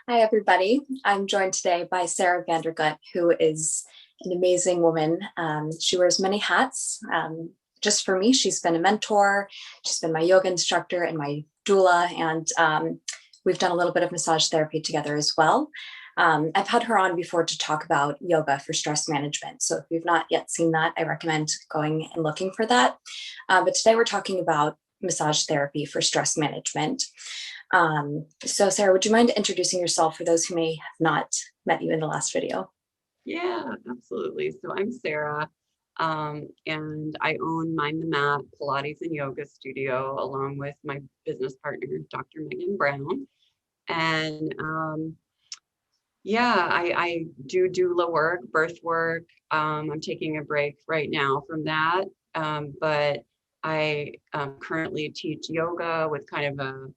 Hi, everybody. I'm joined today by Sara VanderGoot, who is an amazing woman. She wears many hats. Just for me, she's been a mentor, she's been my yoga instructor and my doula, and we've done a little bit of massage therapy together as well. I've had her on before to talk about yoga for stress management. So if you've not yet seen that, I recommend going and looking for that. But today we're talking about massage therapy for stress management. So Sara, would you mind introducing yourself for those who may have not met you in the last video? Yeah, absolutely. So I'm Sara, and I own Mind the Mat Pilates and Yoga Studio along with my business partner, Dr. Megan Brown. And yeah, I do doula work, birth work. I'm taking a break right now from that, but I currently teach yoga with kind of a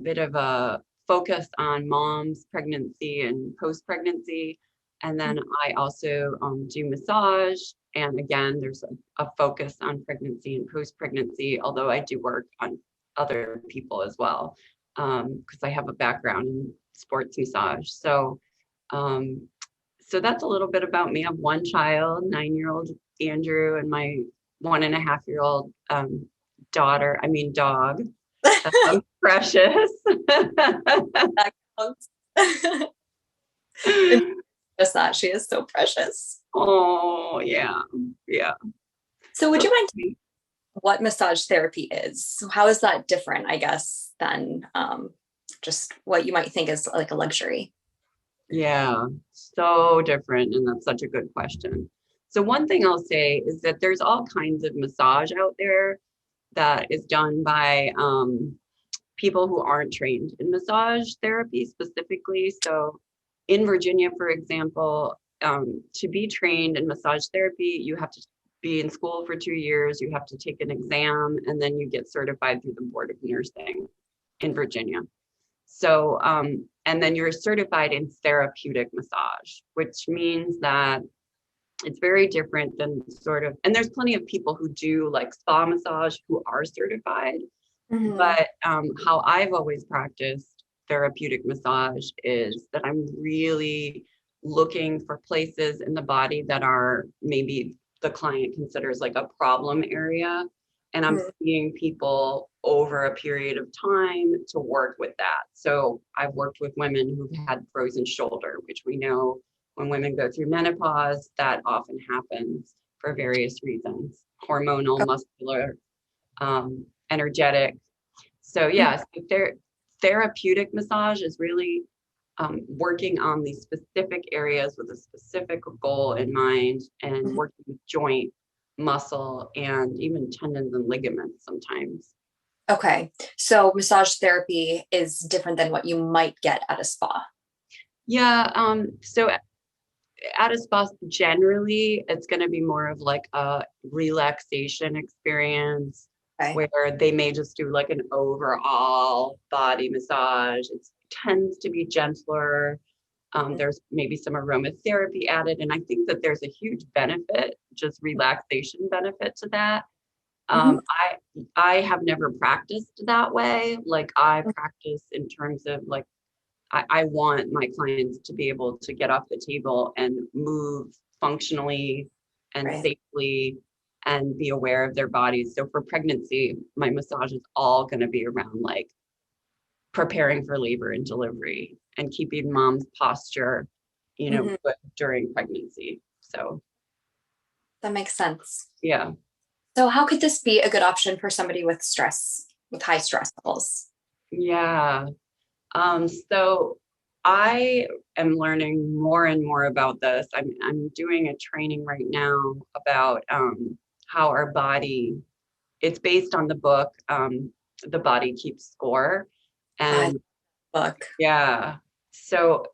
bit of a focus on mom's pregnancy and post-pregnancy. And then I also do massage. And again, there's a focus on pregnancy and post-pregnancy, although I do work on other people as well, because I have a background in sports massage. Um, so that's a little bit about me. I have one child, 9-year-old Andrew, and my 1.5-year-old dog, Precious. That counts. Just that she is so precious. Oh, yeah. Yeah. So would you mind telling me what massage therapy is? So how is that different, I guess, than just what you might think is like a luxury? Yeah, so different. And that's such a good question. So one thing I'll say is that there's all kinds of massage out there that is done by people who aren't trained in massage therapy specifically. So in Virginia, for example, to be trained in massage therapy, you have to be in school for 2 years, you have to take an exam, and then you get certified through the Board of Nursing in Virginia. So, and then you're certified in therapeutic massage, which means that it's very different than and there's plenty of people who do like spa massage who are certified. Mm-hmm. But how I've always practiced therapeutic massage is that I'm really looking for places in the body that are maybe the client considers like a problem area. And I'm seeing people over a period of time to work with that. So I've worked with women who've had frozen shoulder, which we know when women go through menopause, that often happens for various reasons, hormonal, muscular, energetic. So yes, therapeutic massage is really working on these specific areas with a specific goal in mind and working with joint, muscle, and even tendons and ligaments sometimes. Okay, so massage therapy is different than what you might get at a spa. Yeah, so at a spa, generally, it's going to be more of like a relaxation experience Okay. where they may just do like an overall body massage. It tends to be gentler. There's maybe some aromatherapy added, and I think that there's a huge benefit, just relaxation benefit to that. Mm-hmm. I have never practiced that way. Like I practice in terms of like I want my clients to be able to get off the table and move functionally and Right. safely and be aware of their bodies. So for pregnancy, my massage is all going to be around like preparing for labor and delivery and keeping mom's posture, Mm-hmm. good during pregnancy. So That makes sense. yeah. So how could this be a good option for somebody with stress, with high stress levels? Yeah. So I am learning more and more about this. I'm doing a training right now about how our body, it's based on the book, The Body Keeps Score. I And book. yeah, so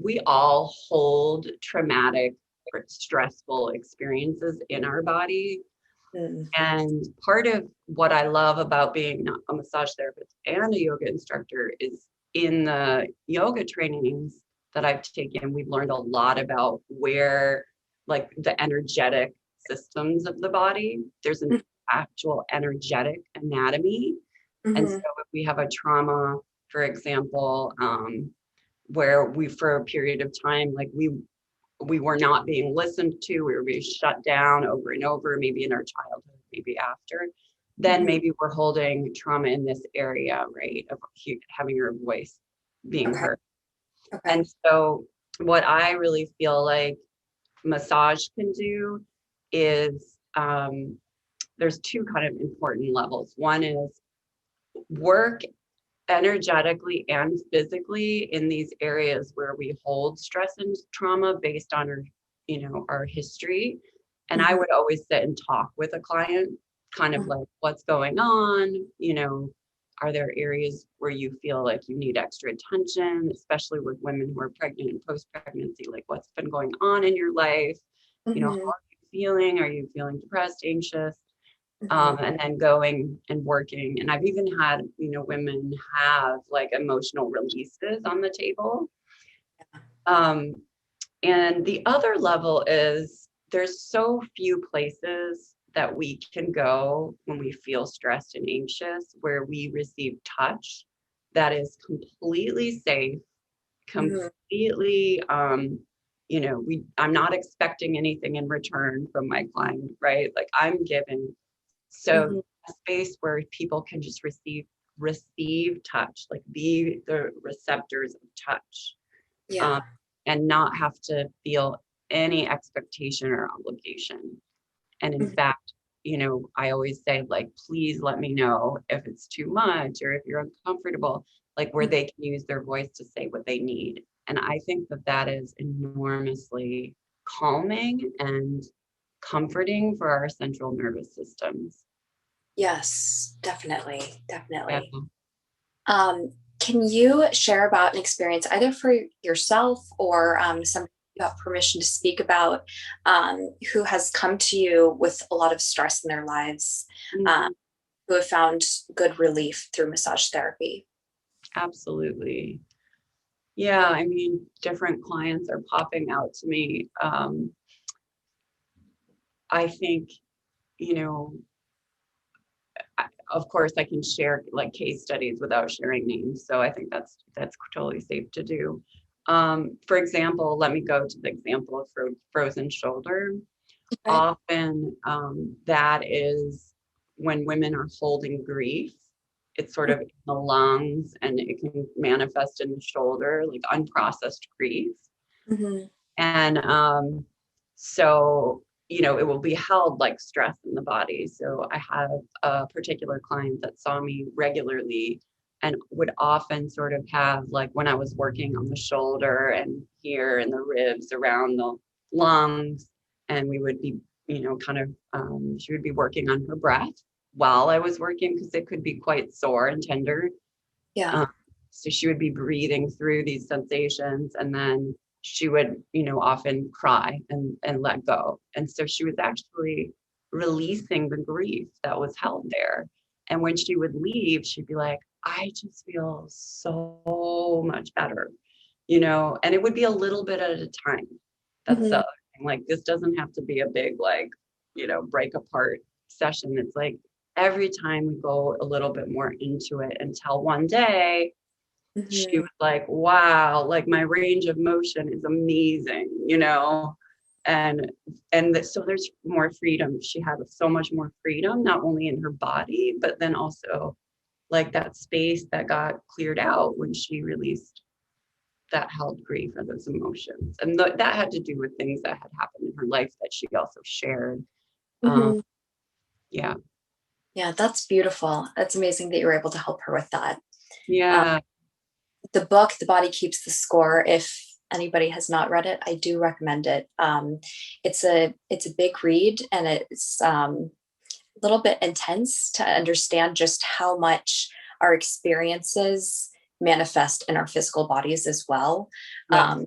we all hold traumatic or stressful experiences in our body. Mm. And part of what I love about being a massage therapist and a yoga instructor is in the yoga trainings that I've taken, we've learned a lot about where, like, the energetic systems of the body. There's an actual energetic anatomy. And so Mm-hmm. if we have a trauma, for example, where we, for a period of time, like we were not being listened to, we were being shut down over and over, maybe in our childhood, maybe after, then maybe we're holding trauma in this area, right, of having your voice being Okay. heard. Okay. And so what I really feel like massage can do is, there's two kind of important levels. One is work energetically and physically in these areas where we hold stress and trauma based on our, our history. And I would always sit and talk with a client, kind of like, what's going on? Are there areas where you feel like you need extra attention, especially with women who are pregnant and post-pregnancy? Like, what's been going on in your life? How Mm-hmm. are you feeling? Are you feeling depressed, anxious? Mm-hmm. And then going and working. And I've even had, women have like emotional releases on the table. Um, and the other level is there's so few places that we can go when we feel stressed and anxious where we receive touch that is completely safe, completely, I'm not expecting anything in return from my client, right? Like I'm giving. So Mm-hmm. a space where people can just receive touch, like be the receptors of touch, Yeah. um, and not have to feel any expectation or obligation. And in Mhm. fact, I always say, like, please let me know if it's too much or if you're uncomfortable, like where they can use their voice to say what they need. And I think that that is enormously calming and comforting for our central nervous systems. Yes, definitely. Yeah. Definitely. Can you share about an experience either for yourself or somebody you have permission to speak about who has come to you with a lot of stress in their lives, um, Mhm. who have found good relief through massage therapy? Absolutely. Yeah, I mean, different clients are popping out to me. I think, you know, of course, I can share like case studies without sharing names. So I think that's totally safe to do. For example, let me go to the example of frozen shoulder. Okay. Often, that is when women are holding grief. It's sort of in the lungs, and it can manifest in the shoulder, like unprocessed grief. Mm-hmm. And so, it will be held like stress in the body. So I have a particular client that saw me regularly and would often sort of have, like, when I was working on the shoulder and here and the ribs around the lungs, and we would be, kind of, she would be working on her breath while I was working because it could be quite sore and tender. Yeah. Um, so she would be breathing through these sensations, and then she would, often cry and let go. And so she was actually releasing the grief that was held there. And when she would leave, she'd be like, I just feel so much better, and it would be a little bit at a time. That's the Mm-hmm. other thing. Like, this doesn't have to be a big, like, break apart session. It's like every time we go a little bit more into it until one day she Mm-hmm. was like, wow, like my range of motion is amazing, and so there's more freedom. She had so much more freedom, not only in her body, but then also like that space that got cleared out when she released that held grief or those emotions. And that had to do with things that had happened in her life that she also shared. Um, Mm-hmm. yeah. Yeah, that's beautiful. That's amazing that you were able to help her with that. Um, Yeah. the book, The Body Keeps the Score, if anybody has not read it, I do recommend it. It's a big read, and it's a little bit intense to understand just how much our experiences manifest in our physical bodies as well. Yes. Um,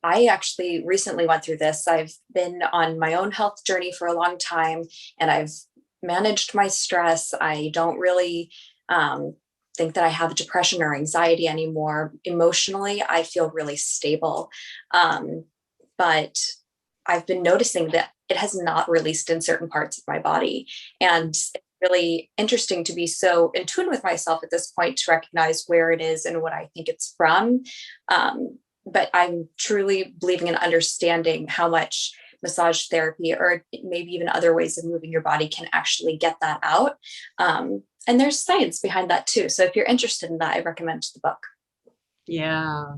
I actually recently went through this. I've been on my own health journey for a long time, and I've managed my stress. I don't really think that I have depression or anxiety anymore. Emotionally, I feel really stable. Um, but I've been noticing that it has not released in certain parts of my body. And it's really interesting to be so in tune with myself at this point to recognize where it is and what I think it's from. But I'm truly believing in understanding how much massage therapy or maybe even other ways of moving your body can actually get that out. And there's science behind that too. So if you're interested in that, I recommend the book. Yeah.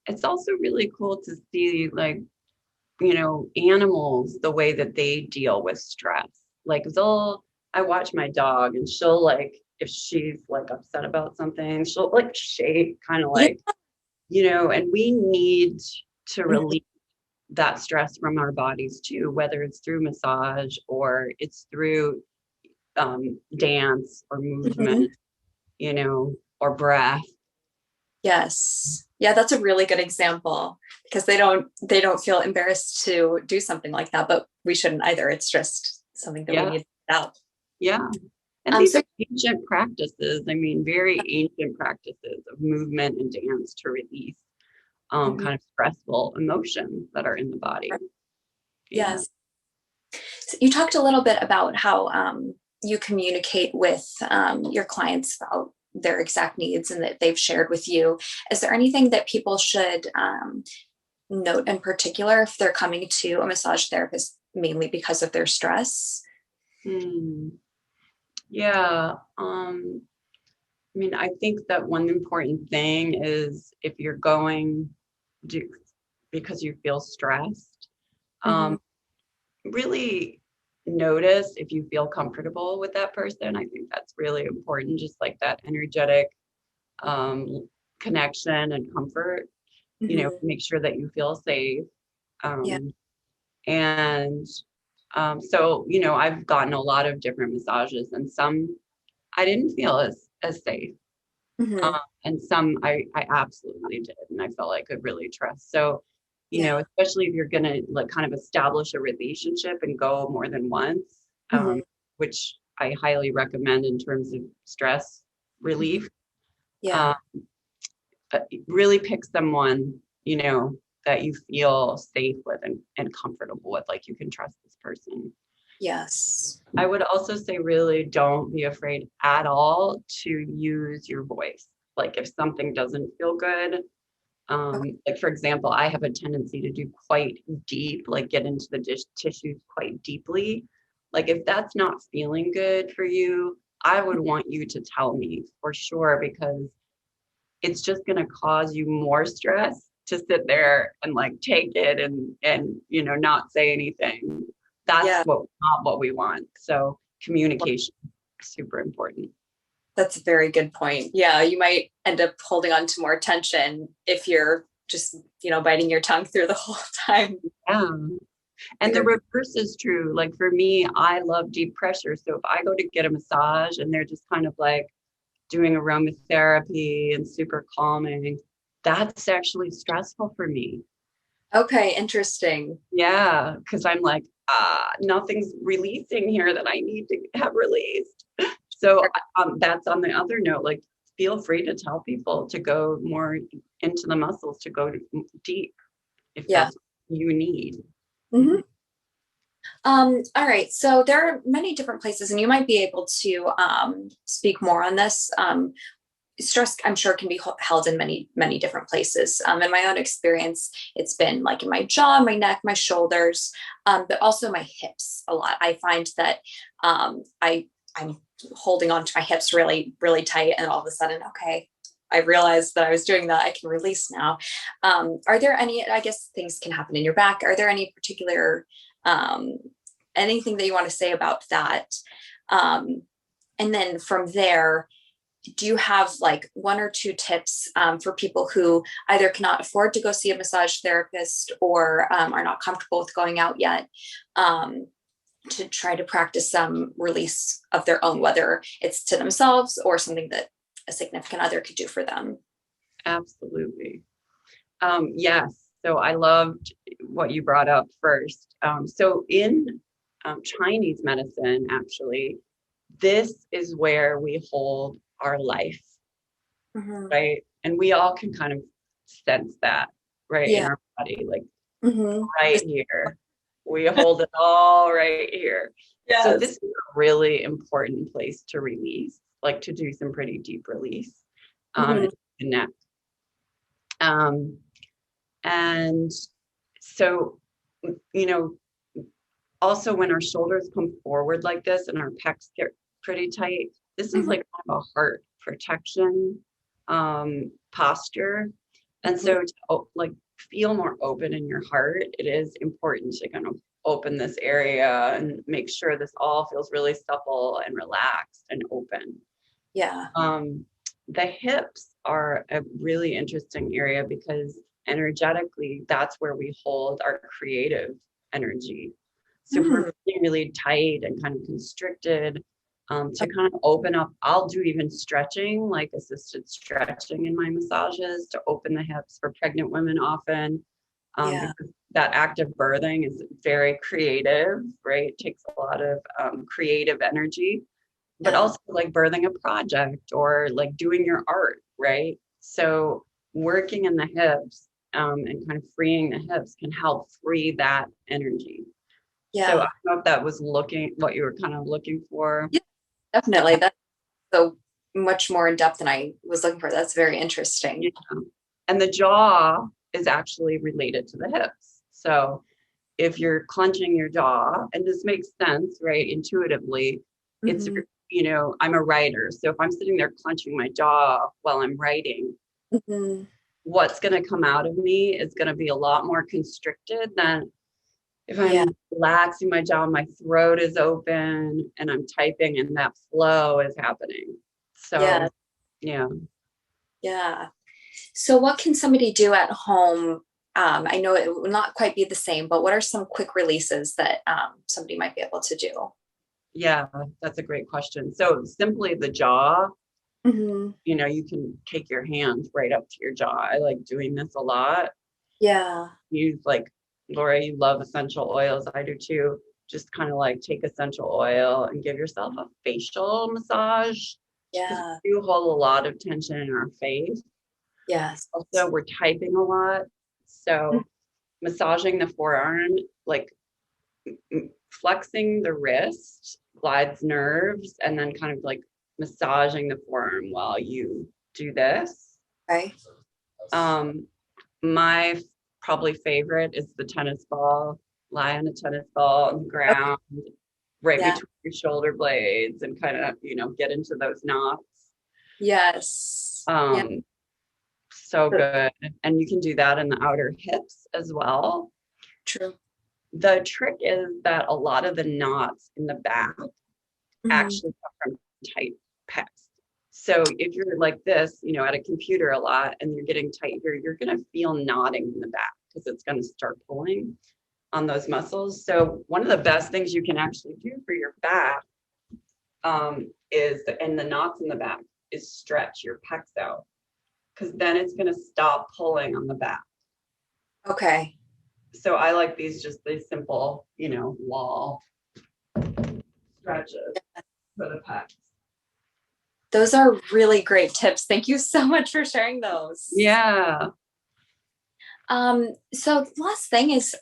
It's also really cool to see, like, animals, the way that they deal with stress. Like I watch my dog and she'll, like, if she's like upset about something, she'll like shake, kind of Yeah. like, and we need to release that stress from our bodies too, whether it's through massage or it's through dance or Mhm. movement, or breath. Yes. Yeah, that's a really good example because they don't feel embarrassed to do something like that, but we shouldn't either. It's just something that we Yeah. need to get out. Yeah. And these So are ancient practices. I mean, very ancient practices of movement and dance to release mhm. kind of stressful emotions that are in the body. Yeah. Yes. So you talked a little bit about how you communicate with your clients about their exact needs and that they've shared with you. Is there anything that people should note in particular if they're coming to a massage therapist mainly because of their stress? Hmm. Yeah. I mean, I think that one important thing is if you're going to, because you feel stressed, Mm-hmm. really notice if you feel comfortable with that person. I think that's really important, just like that energetic connection and comfort, Mm-hmm. make sure that you feel safe. Yeah. Um, and so, I've gotten a lot of different massages, and some I didn't feel as safe. Um, Mm-hmm. and some I absolutely did, and I felt I could really trust. So, Yeah. especially if you're gonna like kind of establish a relationship and go more than once, Mm-hmm. which I highly recommend in terms of stress relief. Yeah. Um, really pick someone, that you feel safe with and comfortable with, like you can trust this person. Yes. I would also say really don't be afraid at all to use your voice. Like if something doesn't feel good, Okay. like for example, I have a tendency to do quite deep, like get into the tissues quite deeply. Like if that's not feeling good for you, I would want you to tell me for sure, because it's just going to cause you more stress to sit there and like take it and not say anything. That's Yeah. not what we want. So communication is super important. That's a very good point. Yeah, you might end up holding on to more tension if you're just, biting your tongue through the whole time. Yeah. And the You're, reverse is true. Like for me, I love deep pressure. So if I go to get a massage and they're just kind of like doing aromatherapy and super calming, that's actually stressful for me. okay, interesting. Yeah, because I'm like, nothing's releasing here that I need to have released. So that's on the other note, like feel free to tell people to go more into the muscles, to go deep if Yeah. that's what you need. Mhm. Mhm. All right. So there are many different places, and you might be able to speak more on this. Stress, I'm sure, can be held in many, many different places. In my own experience, it's been like in my jaw, my neck, my shoulders, but also my hips a lot. I find that I'm holding on to my hips really, really tight, and all of a sudden, okay, I realized that I was doing that. I can release now. Are there any? I guess things can happen in your back. Are there any particular um, anything that you want to say about that? Um, and then from there, do you have like one or two tips for people who either cannot afford to go see a massage therapist or are not comfortable with going out yet, um, to try to practice some release of their own, whether it's to themselves or something that a significant other could do for them? Absolutely. Yes. So I loved what you brought up first. So in Chinese medicine, actually, this is where we hold our life, Mm-hmm. right? And we all can kind of sense that, right, in Yeah. our body, like Mm-hmm. right here. We hold it all right here. So this Yes. is a really important place to release, like to do some pretty deep release, Mhm. and connect. Um, and so, you know, also when our shoulders come forward like this and our pecs get pretty tight, this is Mhm. like kind of a heart protection posture. And Mhm. so to like feel more open in your heart, it is important to kind of open this area and make sure this all feels really supple and relaxed and open. Yeah. Um, the hips are a really interesting area because energetically, that's where we hold our creative energy. So if we're Mm. feeling really tight and kind of constricted, to kind of open up, I'll do even stretching, like assisted stretching in my massages to open the hips for pregnant women often, Yeah. because that active birthing is very creative, right? It takes a lot of creative energy, but Yeah. also like birthing a project or like doing your art, right? So working in the hips, and kind of freeing the hips can help free that energy. So I Yeah. don't know if that was looking what you were kind of looking for. Yeah. Definitely. That's so much more in depth than I was looking for. That's very Yeah. interesting. And the jaw is actually related to the hips. So if you're clenching your jaw, and this makes sense, right? Intuitively, it's, Mhm. I'm a writer. So if I'm sitting there clenching my jaw while I'm writing, Mhm. what's going to come out of me is going to be a lot more constricted than if Yeah. I'm relaxing my jaw, my throat is open and I'm typing and that flow is happening. So, Yeah. yeah. Yeah. So what can somebody do at home? I know it will not quite be the same, but what are some quick releases that somebody might be able to do? Yeah, that's a great question. So simply the jaw, Mhm. you can take your hand right up to your jaw. I like doing this a lot. Yeah. Use like, Laura, you love essential oils. I do too. Just kind of like take essential oil and give yourself a facial massage because Yeah. we do hold a lot of tension in our face. Yes. Also, we're typing a lot. So massaging the forearm, like flexing the wrist glides nerves, and then kind of like massaging the forearm while you do this. Okay. Um, my probably favorite is the tennis ball. Lie on a tennis ball on the Okay. ground, right Yeah. between your shoulder blades, and kind of, get into those knots. Yes. Yeah. Um, so good. And you can do that in the outer hips as well. True. The trick is that a lot of the knots in the back Mhm. actually come from tight pecs. So if you're like this, at a computer a lot and you're getting tight here, you're going to feel knotting in the back because it's going to start pulling on those muscles. So one of the best things you can actually do for your back, and the knots in the back, is stretch your pecs out, because then it's going to stop pulling on the back. Okay. So I like these simple, wall stretches for the pecs. Those are really great tips. Thank you so much for sharing those. Yeah. So the last thing is,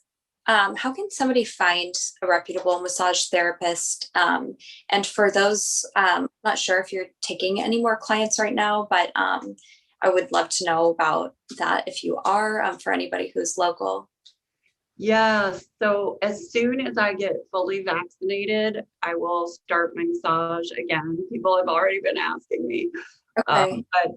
how can somebody find a reputable massage therapist? And for those, not sure if you're taking any more clients right now, but I would love to know about that if you are, for anybody who's local. Yeah, so as soon as I get fully vaccinated, I will start my massage again. People have already been asking me, Okay. but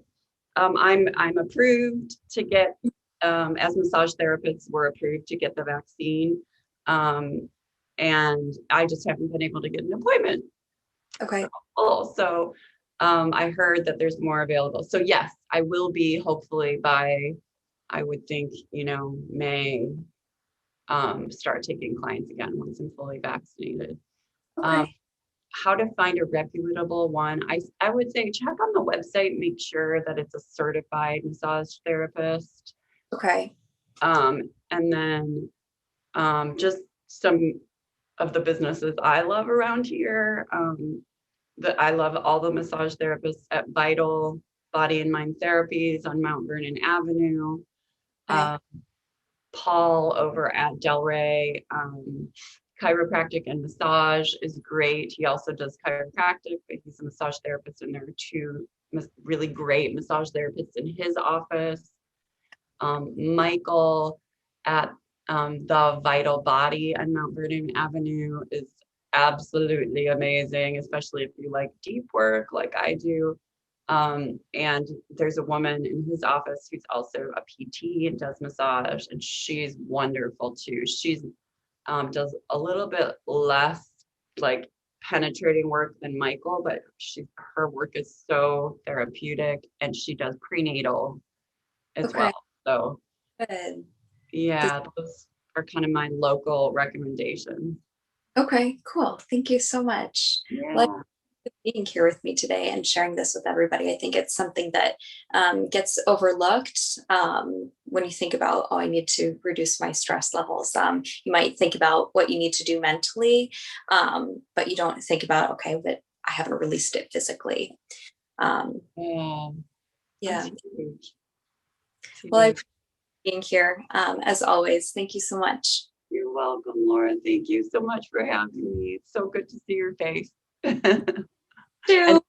I'm approved to get, as massage therapists, we're approved to get the vaccine, and I just haven't been able to get an appointment. Okay. So I heard that there's more available. So yes, I will be hopefully by, I would think, May, start taking clients again once I'm fully vaccinated. Um, Okay. how to find a reputable one? I would say check on the website, make sure that it's a certified massage therapist. Okay. And then just some of the businesses I love around here. That I love all the massage therapists at Vital Body and Mind Therapies on Mount Vernon Avenue. Okay. Um, Paul over at Delray. Chiropractic and massage is great. He also does chiropractic, but he's a massage therapist, and there are two really great massage therapists in his office. Michael at the Vital Body on Mount Vernon Avenue is absolutely amazing, especially if you like deep work like I do. And there's a woman in his office who's also a PT and does massage, and she's wonderful too. She's does a little bit less like penetrating work than Michael, but her work is so therapeutic, and she does prenatal as Okay, well. So good. Does- yeah, those are kind of my local recommendations. okay, cool. Thank you so much. Well, Yeah. being here with me today and sharing this with everybody. I think it's something that gets overlooked when you think about, oh, I need to reduce my stress levels. You might think about what you need to do mentally, but you don't think about, okay, but I haven't released it physically. Um, Yeah, yeah. that's huge. Well, I Huge. appreciate being here as always. Thank you so much. You're welcome, Laura. Thank you so much for having me. It's so good to see your face. And Too.